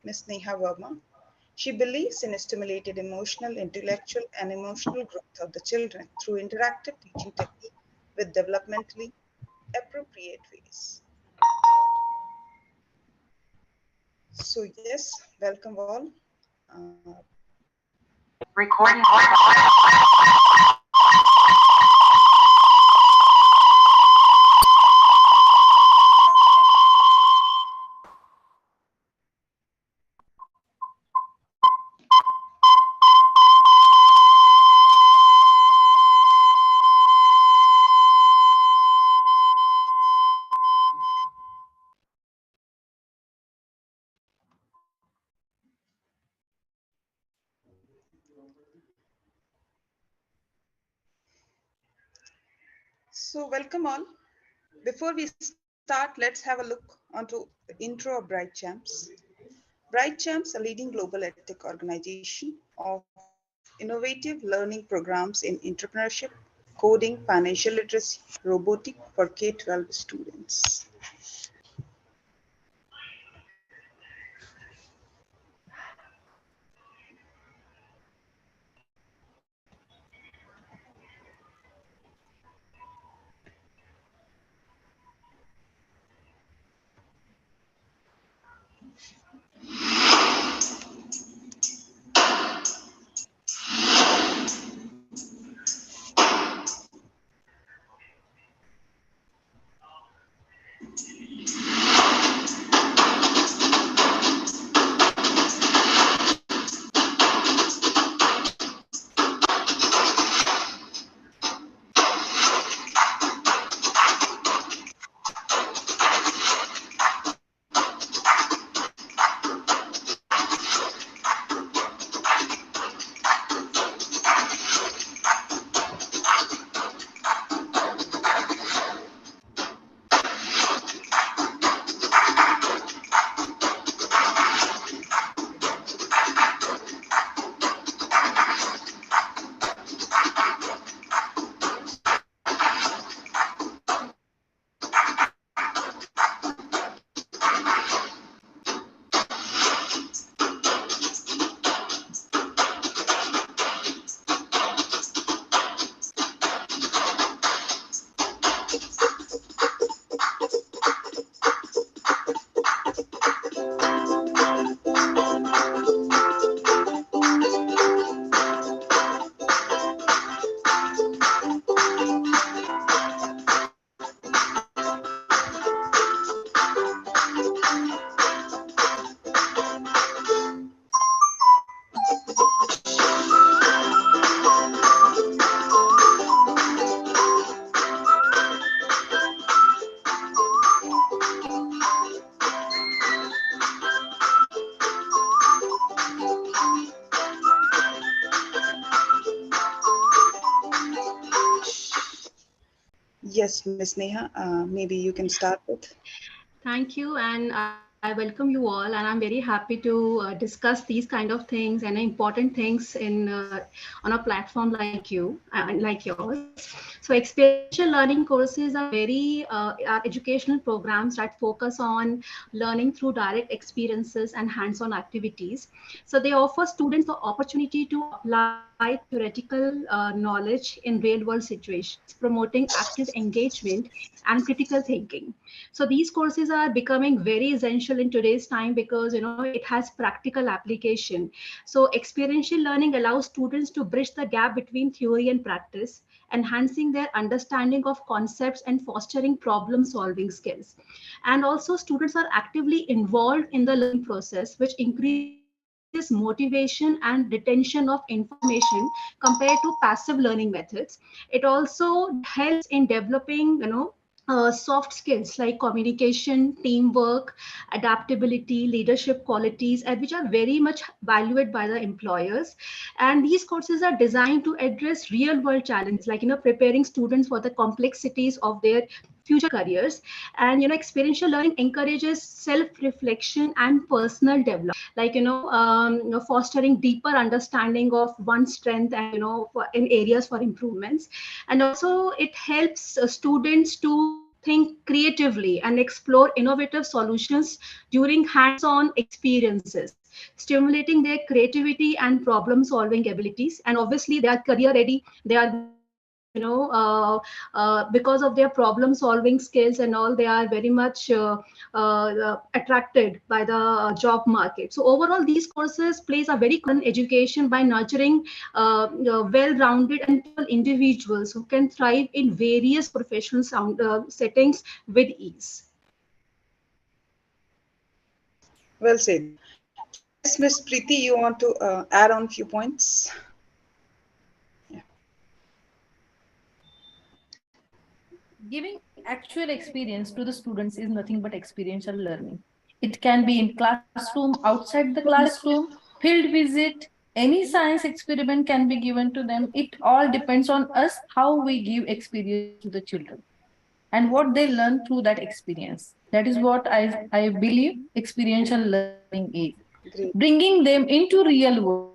Ms. Neha Verma. She believes in stimulated emotional, intellectual, and emotional growth of the children through interactive teaching technique with developmentally appropriate ways. So yes, welcome all. Recording. So welcome all. Before we start, let's have a look onto the intro of BrightCHAMPS. BrightCHAMPS, a leading global edtech organization of innovative learning programs in entrepreneurship, coding, financial literacy, robotic for K-12 students. Yes, Ms. Neha, maybe you can start with. Thank you, and I welcome you all. And I'm very happy to discuss these kind of things and important things on a platform like you, like yours. So, experiential learning courses are are educational programs that focus on learning through direct experiences and hands-on activities. So, they offer students the opportunity to apply theoretical knowledge in real-world situations, promoting active engagement and critical thinking. So these courses are becoming very essential in today's time because it has practical application. So experiential learning allows students to bridge the gap between theory and practice, enhancing their understanding of concepts and fostering problem solving skills. And also students are actively involved in the learning process, which increases motivation and retention of information compared to passive learning methods. It also helps in developing soft skills like communication, teamwork, adaptability, leadership qualities, and which are very much valued by the employers. And these courses are designed to address real world challenges, like preparing students for the complexities of their future careers. And experiential learning encourages self reflection and personal development, like fostering deeper understanding of one's strength and in areas for improvements. And also it helps students to think creatively and explore innovative solutions during hands-on experiences, stimulating their creativity and problem-solving abilities. And obviously, they are career ready. They are, because of their problem-solving skills and all, they are very much attracted by the job market. So overall, these courses plays a very education by nurturing well-rounded and capable individuals who can thrive in various professional settings with ease. Well said. Yes, Miss Priti, you want to add on few points? Yeah. Giving actual experience to the students is nothing but experiential learning. It can be in classroom, outside the classroom, field visit, any science experiment can be given to them. It all depends on us how we give experience to the children and what they learn through that experience. That is what I believe experiential learning is. Great. Bringing them into real world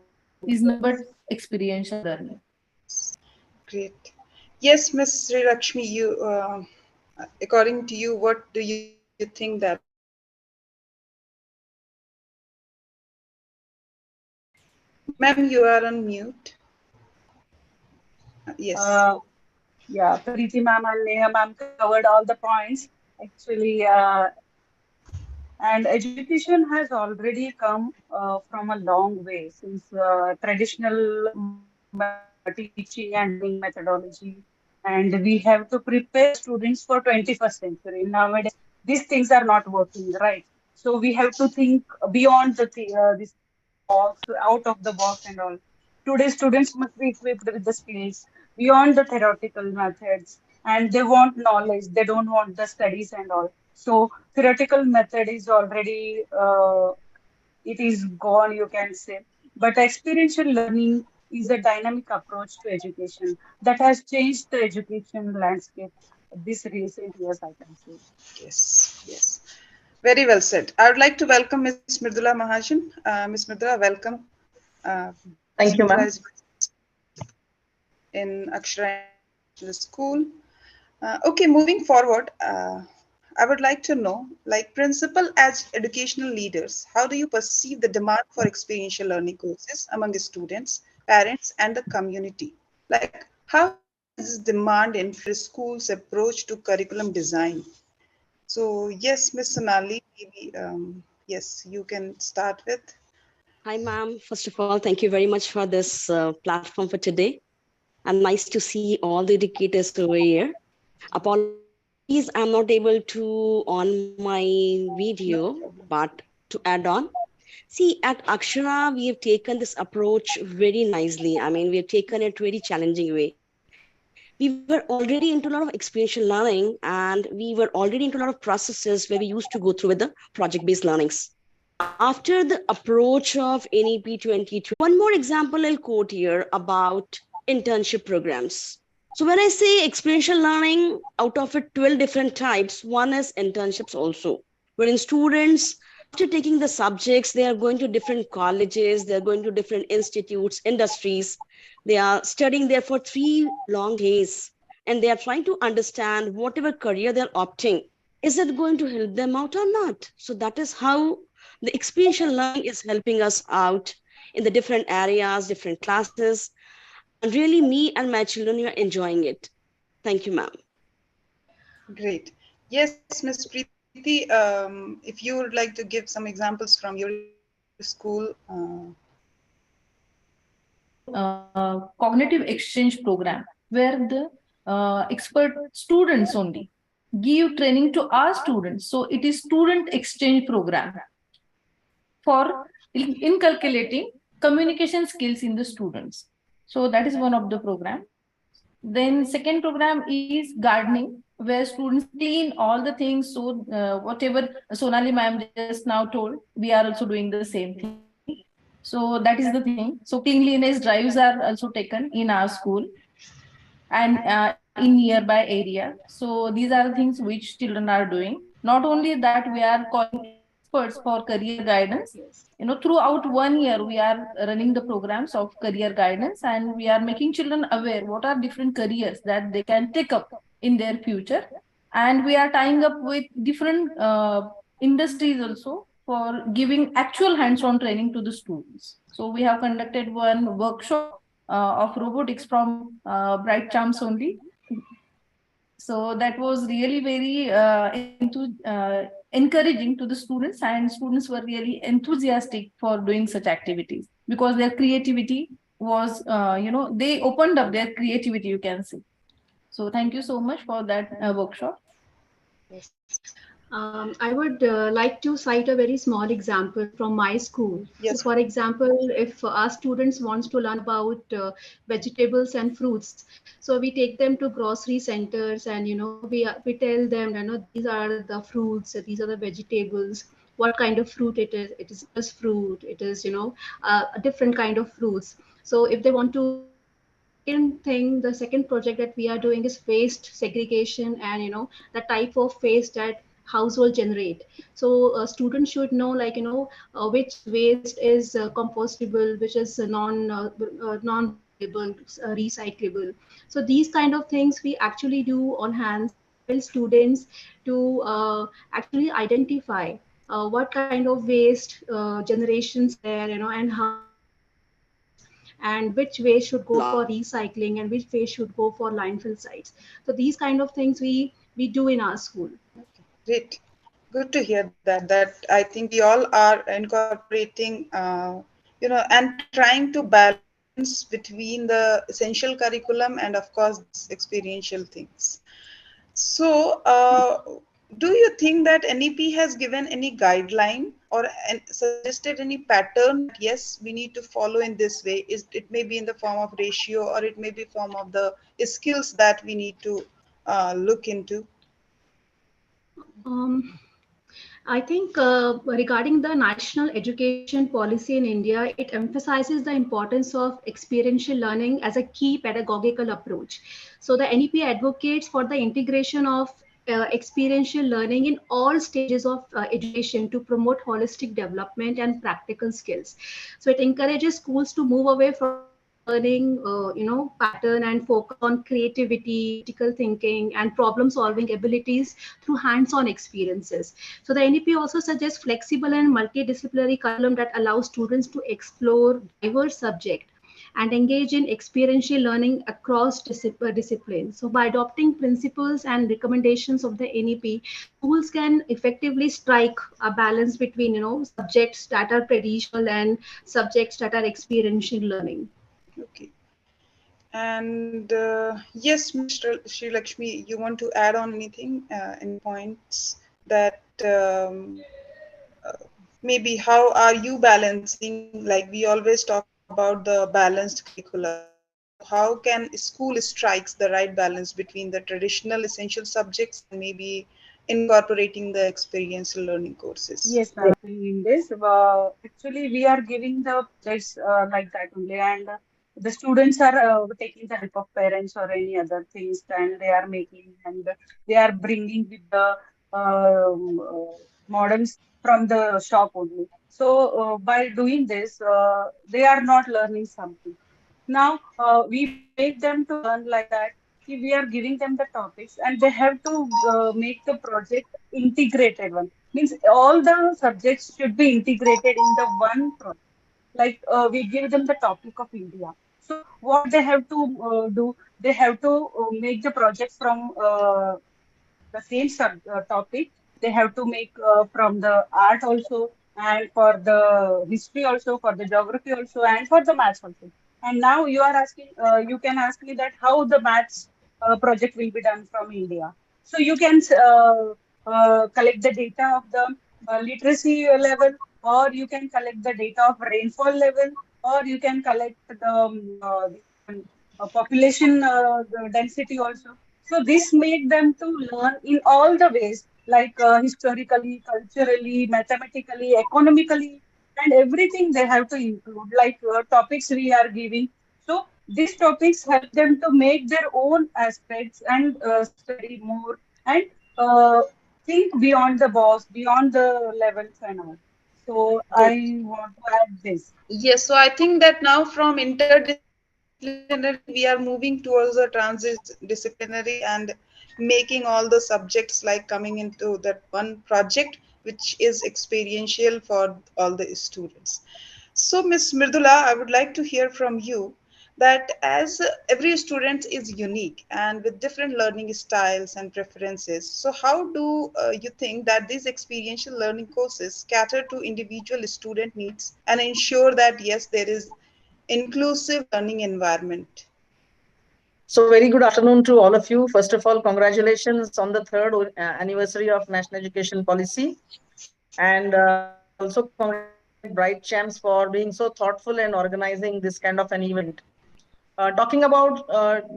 is nothing but experiential learning. Great. Yes, Miss Shrilaxmi, you, according to you, what do you think that Ma'am, you are on mute. Yes. Uh, yeah, Priti ma'am and Neha ma'am covered all the points. Actually, and education has already come from a long way since traditional teaching and learning methodology. And we have to prepare the students for 21st century. Nowadays, these things are not working, right? So we have to think beyond this box, out of the box and all. Today's students must be equipped with the skills beyond the theoretical methods, and they want knowledge. They don't want the studies and all. So theoretical method is already it is gone, you can say. But experiential learning is a dynamic approach to education that has changed the education landscape this recent years, I can say. Yes. Yes. Very well said. I would like to welcome Ms. Mridula Mahajan. Ms. Mridula, welcome. Ms. Thank you, Mridula ma'am. is in Akshara International School. Okay, moving forward, I would like to know, like principal as educational leaders, how do you perceive the demand for experiential learning courses among the students, parents, and the community? Like, how has this demand influenced schools' approach to curriculum design? So, yes, Miss Sonali, maybe, yes, you can start with. Hi, ma'am. First of all, thank you very much for this platform for today. And nice to see all the educators over here. Apologies, I'm not able to on my No video, problem. but to add on, see, at Akshara, we have taken this approach very nicely. I mean, we have taken it very challenging way. We were already into a lot of experiential learning, and we were already into a lot of processes where we used to go through with the project-based learnings. After the approach of NEP 2020, one more example I'll quote here about internship programs. So when I say experiential learning, out of it 12 different types, one is internships also, wherein students, after taking the subjects, they are going to different colleges, they're going to different institutes, industries. They are studying there for 3 long days, and they are trying to understand whatever career they're opting, is it going to help them out or not? So that is how the experiential learning is helping us out in the different areas, different classes. And really, me and my children are enjoying it. Thank you, ma'am. Great. Yes, Miss Preeti, if you would like to give some examples from your school. Cognitive exchange program where the expert students only give training to our students. So it is student exchange program for inculcating communication skills in the students. So that is one of the program. Then second program is gardening, where students clean all the things. So whatever Sonali ma'am just now told, we are also doing the same thing. So that is the thing. So cleanliness drives are also taken in our school and in nearby area. So these are the things which children are doing. Not only that, we are calling experts for career guidance. Throughout 1 year, we are running the programs of career guidance, and we are making children aware what are different careers that they can take up in their future. And we are tying up with different industries also for giving actual hands-on training to the students. So we have conducted one workshop of robotics from BrightCHAMPS only. So that was really very encouraging to the students, and students were really enthusiastic for doing such activities because their creativity was, they opened up their creativity, you can see. So thank you so much for that workshop. Yes. I would like to cite a very small example from my school. So, Yes. for example, if our students wants to learn about vegetables and fruits, so we take them to grocery centers, and we tell them, these are the fruits, these are the vegetables. What kind of fruit it is? It is just fruit. It is a different kind of fruits. So if they want to the second project that we are doing is waste segregation, and the type of waste that household generate. So students should know, like, which waste is compostable, which is non-biodegradable, recyclable. So these kind of things we actually do on hands to tell students to actually identify what kind of waste generations are there, and how they can reduce, and which way should go for recycling and which way should go for landfill sites. So these kind of things we do in our school. Great. Good to hear that. That I think we all are incorporating, and trying to balance between the essential curriculum and, of course, these experiential things. So, do you think that NEP has given any guideline or suggested any pattern that yes, we need to follow in this way? Is it may be in the form of ratio, or it may be form of the skills that we need to look into? Um, I think regarding the national education policy in India, it emphasizes the importance of experiential learning as a key pedagogical approach. So the NEP advocates for the integration of experiential learning in all stages of education to promote holistic development and practical skills. So it encourages schools to move away from rote learning, pattern, and focus on creativity, critical thinking, and problem solving abilities through hands-on experiences. So the NEP also suggests flexible and multidisciplinary curriculum that allows students to explore diverse subjects and engage in experiential learning across disciplines. So by adopting principles and recommendations of the NEP, schools can effectively strike a balance between subjects that are traditional and subjects that are experiential learning. Okay. And yes, Mr. Shrilaxmi, you want to add on anything, any points that uh, maybe how are you balancing? Like we always talk about the balanced curriculum. So how can school strikes the right balance between the traditional essential subjects and maybe incorporating the experiential learning courses? Yes, ma'am. In this, actually, we are giving the projects like that only, and the students are taking the help of parents or any other things, and they are making and they are bringing with the models from the shop only. So, by doing this, they are not learning something. Now, we make them to learn like that. We are giving them the topics, and they have to make the project integrated one. Means all the subjects should be integrated in the one project. Like we give them the topic of India. So what they have to do, they have to make the project from the same topic. They have to make from the art also, and for the history also, for the geography also, and for the maths also. And now you are asking, you can ask me that how the maths project will be done from India. So you can collect the data of the literacy level, or you can collect the data of rainfall level, or you can collect the population the density also. So this made them to learn in all the ways, like historically, culturally, mathematically, economically, and everything they have to include, like topics we are giving. So these topics help them to make their own aspects and study more and uh, think beyond the box, beyond the levels and all. So Good. I want to add this. Yes, so I think that now from interdisciplinary Interdisciplinary, we are moving towards the transdisciplinary and making all the subjects like coming into that one project, which is experiential for all the students. So, Ms. Mridula, I would like to hear from you that as every student is unique and with different learning styles and preferences, so how do you think that these experiential learning courses cater to individual student needs and ensure that yes, there is inclusive learning environment? So, very good afternoon to all of you. First of all, congratulations on the third anniversary of National Education Policy. And I also congratulate BrightCHAMPS for being so thoughtful and organizing this kind of an event. Talking about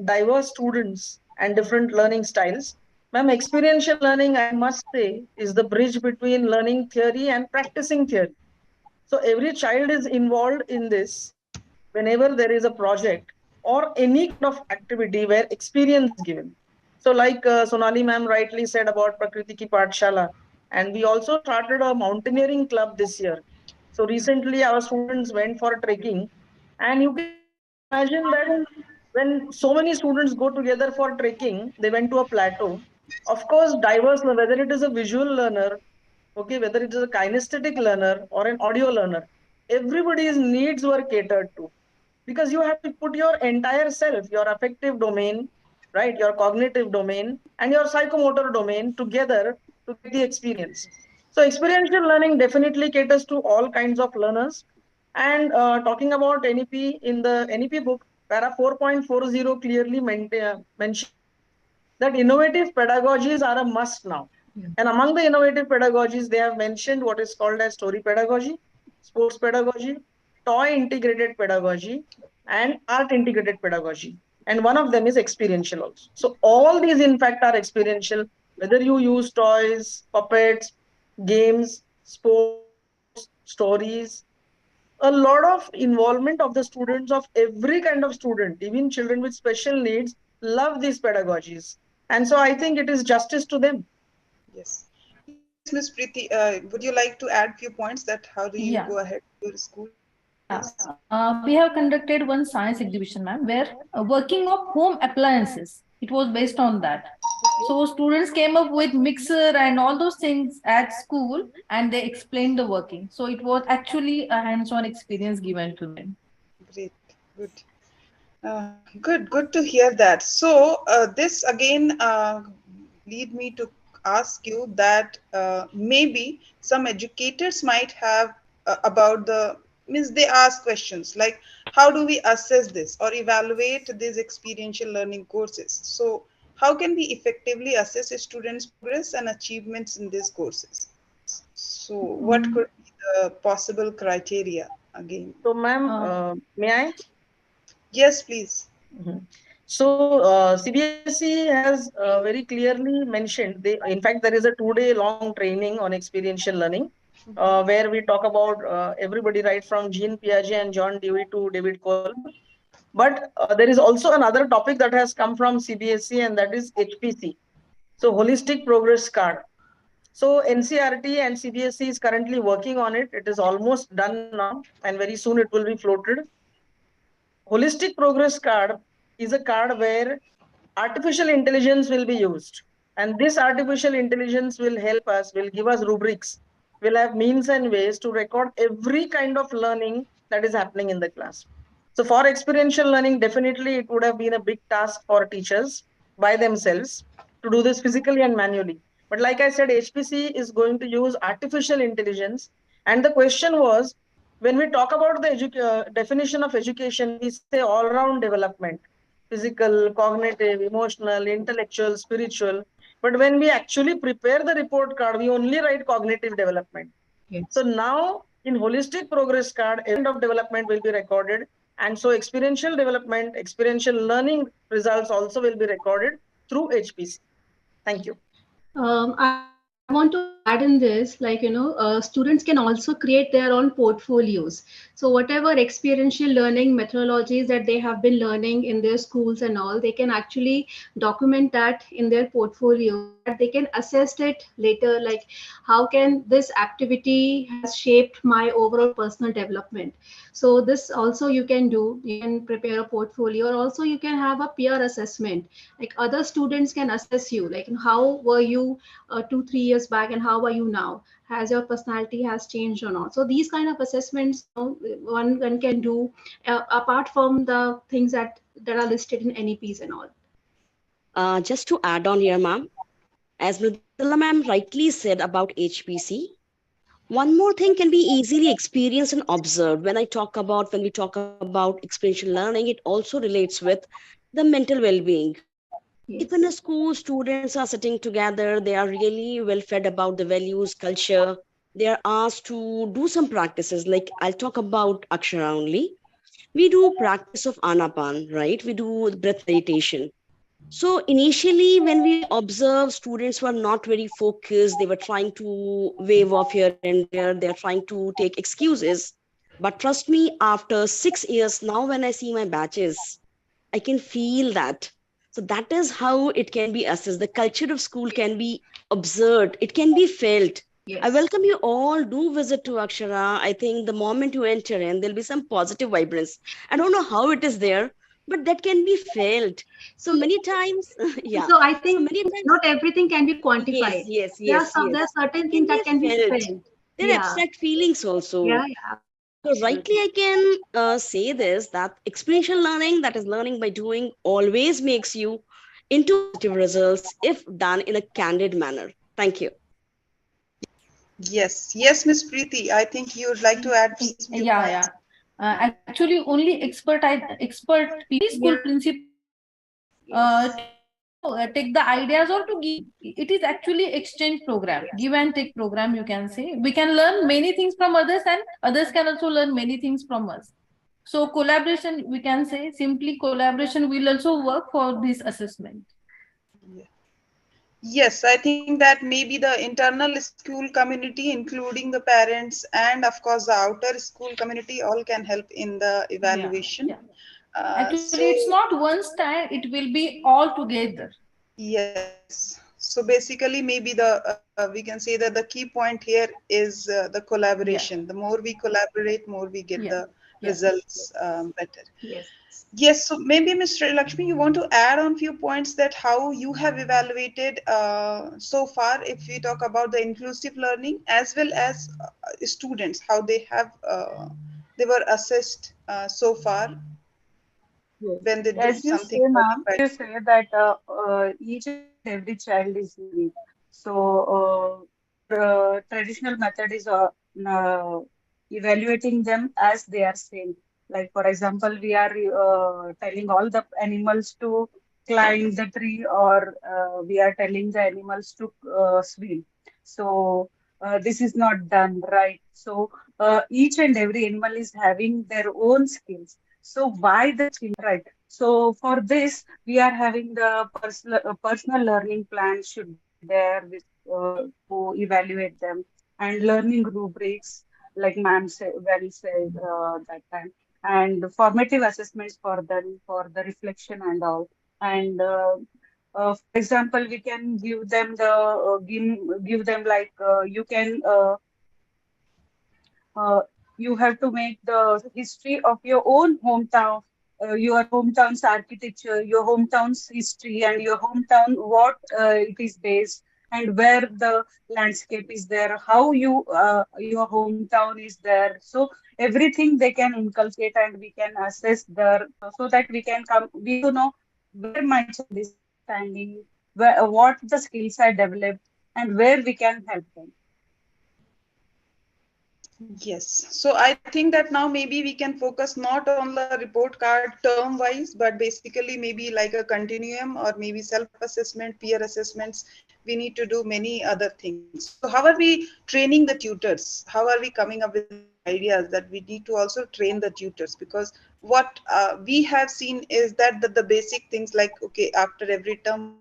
diverse students and different learning styles, ma'am, experiential learning, I must say, is the bridge between learning theory and practicing theory. So every child is involved in this whenever there is a project or any kind of activity where experience is given. So like Sonali ma'am rightly said about Prakriti Ki Pathshala, and we also started a mountaineering club this year. So recently our students went for trekking, and you can imagine that when so many students go together for trekking, they went to a plateau. Of course, diverse, whether it is a visual learner, okay, whether it is a kinesthetic learner or an audio learner, everybody's needs were catered to, because you have to put your entire self, your affective domain, right, your cognitive domain and your psychomotor domain together to get the experience. So experiential learning definitely caters to all kinds of learners. And talking about NEP, in the NEP book, para 4.40 clearly mentions that innovative pedagogies are a must now. Yeah. And among the innovative pedagogies, they have mentioned what is called as story pedagogy, sports pedagogy, toy integrated pedagogy, and art integrated pedagogy. And one of them is experiential also. So all these, in fact, are experiential, whether you use toys, puppets, games, sports, stories, a lot of involvement of the students, of every kind of student, even children with special needs, love these pedagogies. And so I think it is justice to them. Yes. Yes, Ms. Priti, would you like to add few points that how do you Yeah. go ahead to your school? Yeah, Yes. we have conducted one science exhibition, ma'am, where working of home appliances, it was based on that. So students came up with mixer and all those things at school, and they explained the working. So it was actually a hands-on experience given to them. Great. Good. Good to hear that. So, this again lead me to ask you that maybe some educators might have about the means they ask questions like how do we assess this or evaluate these experiential learning courses? So, how can we effectively assess a student's progress and achievements in these courses? So, what Mm, could be the possible criteria again? So, ma'am, uh, may I? Yes, please. Mhm. So, CBSE has very clearly mentioned, in fact, there is a 2 day long training on experiential learning, where we talk about everybody, right from Jean Piaget and John Dewey to David Kolb. But there is also another topic that has come from CBSE, and that is HPC. So, Holistic Progress Card. So, NCRT and CBSE is currently working on it. It is almost done now, and very soon it will be floated. Holistic Progress Card is a card where artificial intelligence will be used. And this artificial intelligence will help us, will give us rubrics, will have means and ways to record every kind of learning that is happening in the class. So for experiential learning, definitely it would have been a big task for teachers by themselves to do this physically and manually. But like I said, HPC is going to use artificial intelligence. And the question was, when we talk about the definition of education, we say all-round development, physical, cognitive, emotional, intellectual, spiritual. But when we actually prepare the report card, we only write cognitive development. So Yes. now in holistic progress card, every kind of development will be recorded. And so experiential development, experiential learning results also will be recorded through HPC. Thank you. I I want to add in this, like, students can also create their own portfolios. So whatever experiential learning methodologies that they have been learning in their schools and all, they can actually document that in their portfolio so that they can assess it later, like how can this activity has shaped my overall personal development. So this also you can do. You can prepare a portfolio, or also you can have a peer assessment. Like other students can assess you, like how were you 2 3 years back and how are you now, has your personality has changed or not. So these kind of assessments, one can do apart from the things that are listed in NEPs and all. Just to add on here, ma'am, as Mridula ma'am rightly said about HPC, one more thing can be easily experienced and observed. When we talk about experiential learning, it also relates with the mental well-being. If in Yes. a school students are sitting together, they are really well fed about the values, culture. They are asked to do some practices. Like I'll talk about Akshara only. We do practice of anapan, right? We do breath meditation. So initially, when we observe students were not very focused, they were trying to wave off here and there, they're trying to take excuses. But trust me, after 6 years now, when I see my batches, I can feel that. So that is how it can be assessed. The culture of school can be observed, it can be felt. I Yes. welcome you all. Do visit to Akshara. I think the moment you enter in, there'll be some positive vibrance. I don't know how it is there, but that can be felt. So So many times, yeah. so I So think many times, not everything can be yes, quantified. yes, There are yes, some, there yes. are certain It things can that be can be felt. felt. There are Yeah. abstract feelings also. Yeah, yeah, So rightly, absolutely. I can say this, that experiential learning, that is learning by doing, always makes you into positive results if done in a candid manner. Thank you. Yes, yes, Miss Preeti. I think you would like to add a few Yeah, points. yeah. Actually, only expert PD school Yeah. principal Yes. take the ideas or to give. It is actually exchange program, give and take program. You can say we can learn many things from others, and others can also learn many things from us. So collaboration, we can say simply collaboration will also work for this assessment. Yes, I think that maybe the internal school community, including the parents and of course the outer school community, all can help in the Yeah, evaluation. yeah. Actually, So it's not one style; it will be all together. yes, so basically maybe we can say that the key point here is the Yeah, collaboration. The more we collaborate, more we get yeah, the yeah. results better. Yes. Yes, so maybe Ms. Shrilaxmi, you want to add on few points that how you have evaluated so far, if we talk about the inclusive learning as well as students, how they were assessed so far Yes. when they do As you something say, for ma'am, the you say that each and every child is unique. So, traditional method is uh, evaluating them as they are same. Like, for example, we are telling all the animals to climb the tree, or we are telling the animals to swim. So, this is not done right. So, each and every animal is having their own skills. So why the children, right? So for this, we are having the personal learning plan should be there with, to evaluate them, and learning rubrics, like ma'am said, well said that time, and formative assessments for them for the reflection and all. And for example, we can give them the give them like you can. Uh, you have to make the history of your own hometown, your hometown's architecture, your hometown's history, and your hometown, what it is based, and where the landscape is there, how your hometown is there. So everything they can inculcate, and we can assess there, so that we have to know where my child is standing, what the skills are developed, and where we can help them. yes. So I think that now maybe we can focus not on the report card term wise, but basically maybe like a continuum or maybe self-assessment, peer assessments. We need to do many other things. So how are we training the tutors? How are we coming up with these ideas that we need to also train the tutors? Because what we have seen is that the basic things like, okay, after every term,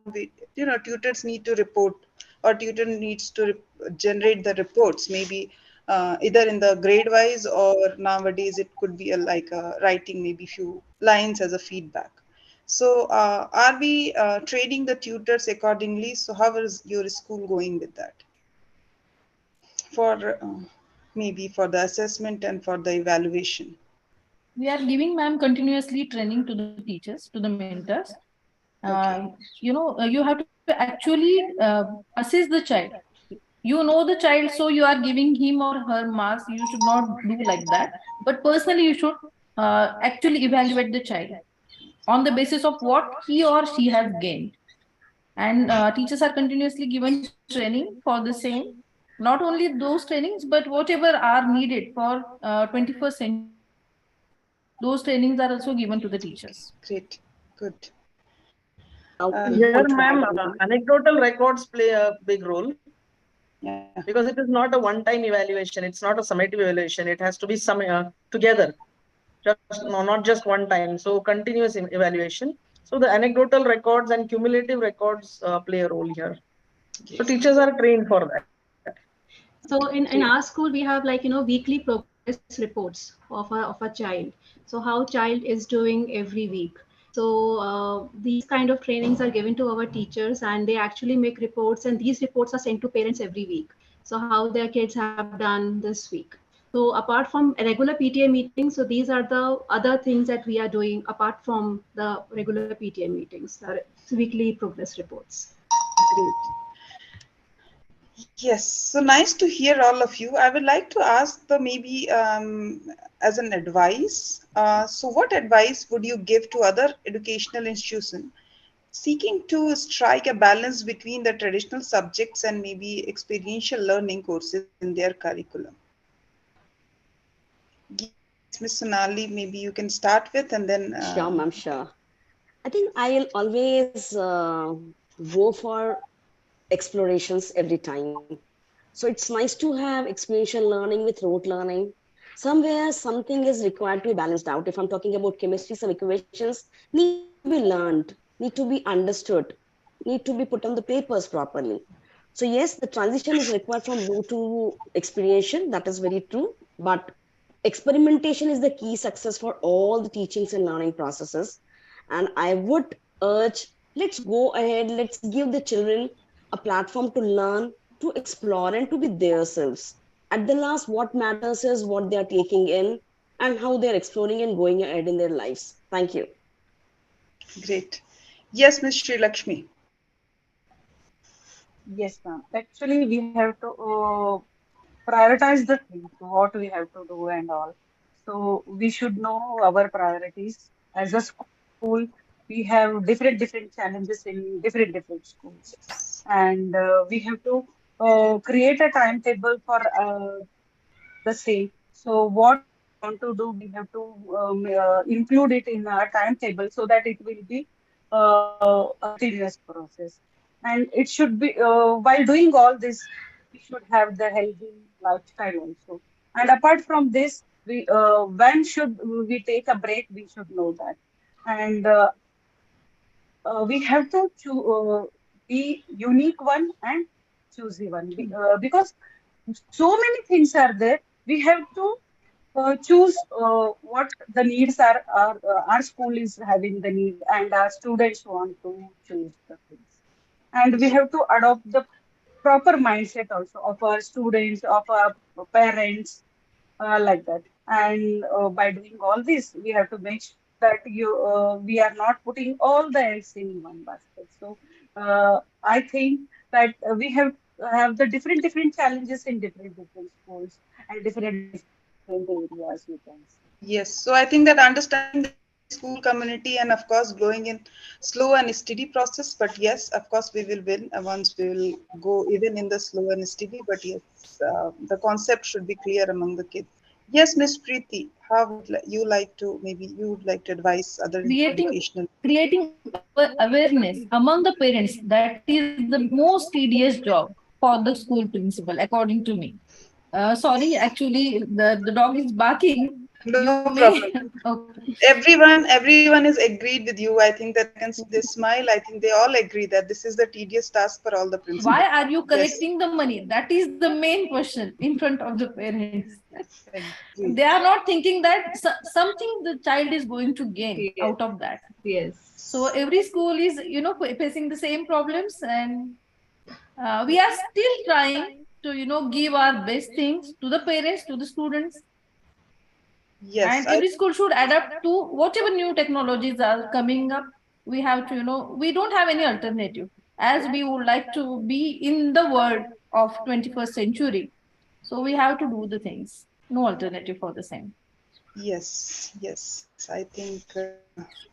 tutors need to report, or tutor needs to generate the reports, maybe either in the grade wise, or nowadays it could be like writing maybe few lines as a feedback. So are we training the tutors accordingly? So how is your school going with that, for maybe for the assessment and for the evaluation? We are giving, ma'am, continuously training to the teachers, to the mentors. Okay. You have to actually assess the child. You know the child, so you are giving him or her marks. You should not do like that. But personally, you should actually evaluate the child on the basis of what he or she has gained. And teachers are continuously given training for the same. Not only those trainings, but whatever are needed for 21st century, those trainings are also given to the teachers. Great. Good. Here, Want to ma'am, add anything? anecdotal records play a big role, Yeah. because it is not a one-time evaluation. It's not a summative evaluation. It has to be some together, just no, not just one time. So continuous evaluation. So the anecdotal records and cumulative records play a role here. So Yes. teachers are trained for that. So in Great. our school, we have like, weekly progress reports of a child. So how child is doing every week. So these kind of trainings are given to our teachers, and they actually make reports, and these reports are sent to parents every week. So how their kids have done this week. So apart from regular PTA meetings, so these are the other things that we are doing apart from the regular PTA meetings, weekly progress reports. Great. Yes, so nice to hear all of you. I would like to ask the maybe as an advice. So, what advice would you give to other educational institutions seeking to strike a balance between the traditional subjects and maybe experiential learning courses in their curriculum? Yes, Miss Sonali, maybe you can start with, and then Sure, ma'am, sure. I think I'll always go for explorations every time. So it's nice to have experiential learning with rote learning. Somewhere something is required to be balanced out. If I'm talking about chemistry, some equations need to be learned, need to be understood, need to be put on the papers properly. So yes, the transition is required from rote to experiential. That is very true. But experimentation is the key success for all the teachings and learning processes. And I would urge, let's go ahead, let's give the children a platform to learn, to explore, and to be themselves. At the last, what matters is what they are taking in and how they're exploring and going ahead in their lives. Thank you. great. Yes, Miss Shrilaxmi. Yes, ma'am. Actually, we have to prioritize the things, what we have to do and all. So we should know our priorities. As a school, we have different challenges in different schools, and we have to create a timetable for the same. So what we want to do, we have to include it in our timetable so that it will be a continuous process. And it should be while doing all this, we should have the healthy lifestyle also. And apart from this, we when should we take a break? We should know that. And we have to be unique one and choosy one. Because so many things are there. We have to choose what the needs are. Our school is having the need, and our students want to choose the things. And we have to adopt the proper mindset also of our students, of our parents, like that. And by doing all this, we have to make sure that we are not putting all the eggs in one basket. So I think that we have the different challenges in different schools and different areas, we can say. Yes, so I think that understanding the school community and of course going in slow and steady process, but yes, of course we will win once we will go even in the slow and steady. But yes, the concept should be clear among the kids. Yes, Miss Preeti, how would you like to, maybe you would like to advise other creating educational? creating awareness among the parents, that is the most tedious job for the school principal, according to me. Sorry, actually the dog is barking. No You may. problem. Okay. Everyone is agreed with you. I think that they smile. I think they all agree that this is the tedious task for all the Why principals. are you Yes, collecting the money? That is the main question in front of the parents. agreed. They are not thinking that something the child is going to gain Yes. out of that. Yes. So every school is, facing the same problems, and we are still trying to, give our best things to the parents, to the students, Yes, and I every school should adapt to whatever new technologies are coming up. We have to, we don't have any alternative, as we would like to be in the world of 21st century. So we have to do the things. No alternative for the same. yes. I think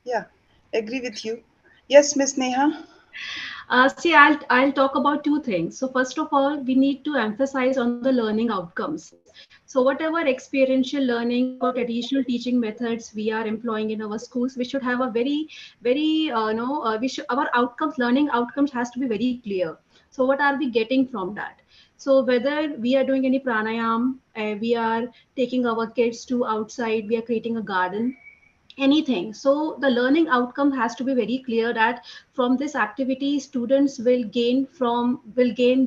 yeah, agree with you. Yes, Miss Neha. See, I'll talk about two things. So first of all, we need to emphasize on the learning outcomes. So whatever experiential learning or traditional teaching methods we are employing in our schools, we should have a very we should, our outcomes, learning outcomes has to be very clear. So what are we getting from that? So whether we are doing any pranayam, we are taking our kids to outside, we are creating a garden, anything. So the learning outcome has to be very clear that from this activity students will gain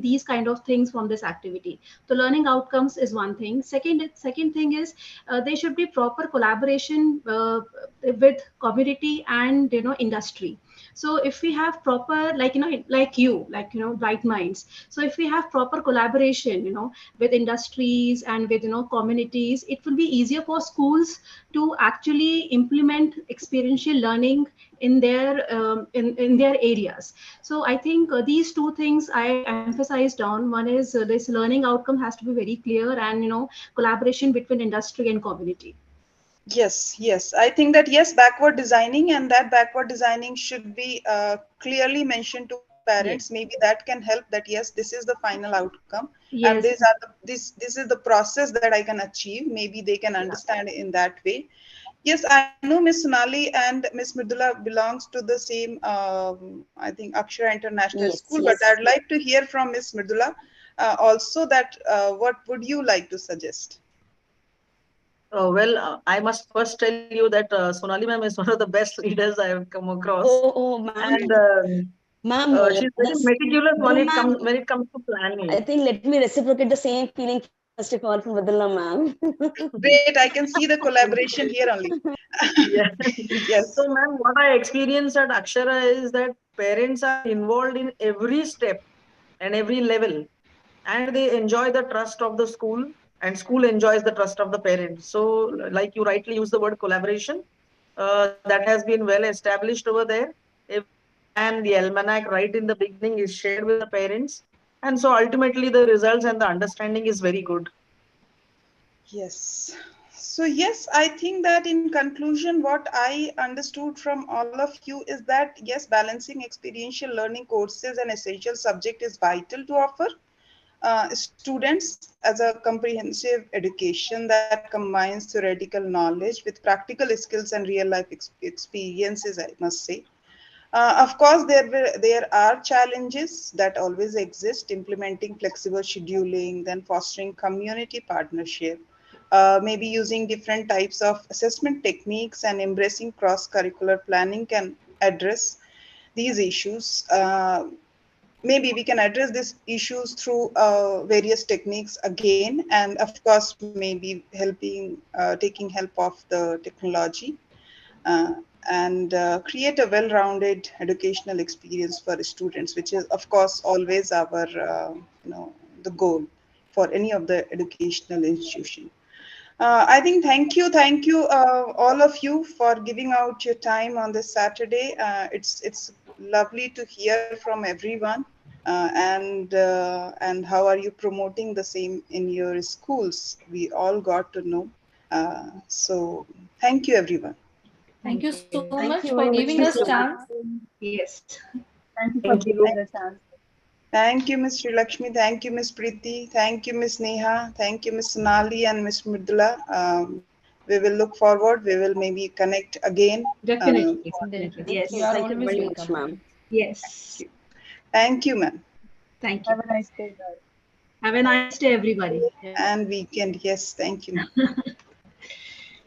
these kind of things from this activity. The learning outcomes is one thing. Second thing is there should be proper collaboration with community and industry. So if we have proper, bright minds, so if we have proper collaboration with industries and with communities, it will be easier for schools to actually implement experiential learning in their areas. So I think these two things I emphasized on. One is this learning outcome has to be very clear, and collaboration between industry and community. Yes. I think that yes, backward designing, and that backward designing should be clearly mentioned to parents. Yes. Maybe that can help. That yes, this is the final outcome, and Yes. this is the process that I can achieve. Maybe they can Yeah. understand in that way. Yes, I know Miss Sonali and Miss Mridula belongs to the same, I think, Akshara International Yes, School. But yes. I'd like to hear from Miss Mridula also that what would you like to suggest? I must first tell you that Sonali ma'am is one of the best leaders I have come across, Oh, ma'am. and Ma'am, she's very yes. meticulous No, ma'am. when it comes to planning. I think let me reciprocate the same feeling first of all from Vidula, ma'am. Great, I can see the collaboration here only. Yeah. Yes, So, ma'am, what I experienced at Akshara is that parents are involved in every step and every level, and they enjoy the trust of the school, and school enjoys the trust of the parents. So, like you rightly use the word collaboration, that has been well established over there. Every plan, the almanac, right in the beginning, is shared with the parents, and so ultimately the results and the understanding is very good. yes. So, yes, I think that in conclusion, what I understood from all of you is that yes, balancing experiential learning courses and essential subject is vital to offer students as a comprehensive education that combines theoretical knowledge with practical skills and real life experiences, I must say. Of course, there are challenges that always exist: implementing flexible scheduling, then fostering community partnership, maybe using different types of assessment techniques, and embracing cross-curricular planning can address these issues. Maybe we can address these issues through various techniques again, and of course maybe taking help of the technology, uh, and create a well-rounded educational experience for students, which is of course always our the goal for any of the educational institution. I think thank you, all of you for giving out your time on this Saturday. It's lovely to hear from everyone, and how are you promoting the same in your schools? We all got to know. So thank you, everyone. Thank you so Thank much Thank you for very giving much, us Miss chance. Ma'am. Yes. Thank you for Thank giving you. the chance. Thank you, Miss Shrilaxmi. Thank you, Miss Priti. Thank you, Miss Neha. Thank you, Miss Sonali and Miss Mridula. We will look forward. We will maybe connect again. Definitely. Thank you. You Yes. are Thank you always very much, welcome. ma'am. Yes. Thank you, ma'am. Thank you. Have a nice day, guys. Have a nice day, everybody. And weekend. Yes, thank you, ma'am.